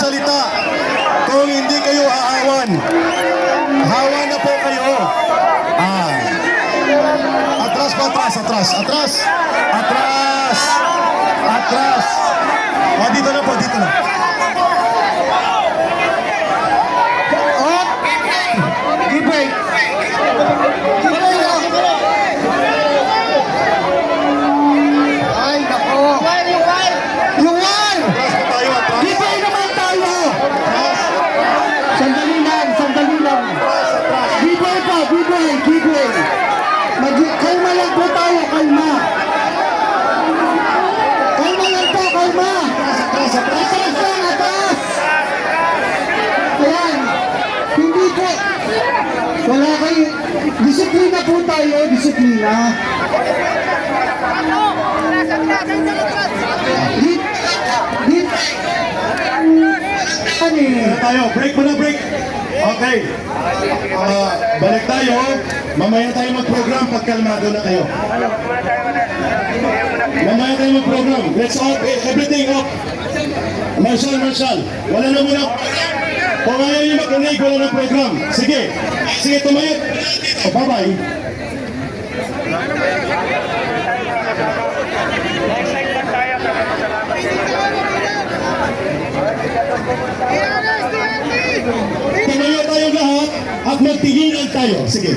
magsalita kung hindi kayo aawan. Hawa na po kayo. Atras pa, atras, atras, atras, atras, atras. Dito na po, dito na. I-break. Ay, nako. Yung wire! Atras po tayo, atras. I-break naman tayo! Sandali lang, sandali lang. I-break pa, i-break, i-break. Kalma lang po tayo, kalma. Kalma lang po, kalma. Atras, atras. Atas lang, atas. Ayan. Hindi po. Wala kayo. Disiplina po tayo, disiplina. Tayo, break muna, break. Okay. Balik tayo. Mamaya tayo mag-program pag kalmado na kayo. Mamaya tayo mag-program. Let's off, everything off. Marshal, Marshal. Wala na muna. Kung ayaw nyo makinig, wala na program. Sige. Sige, tumayo. Bye-bye. Tumayo tayo lahat at magtinginan tayo. Sige.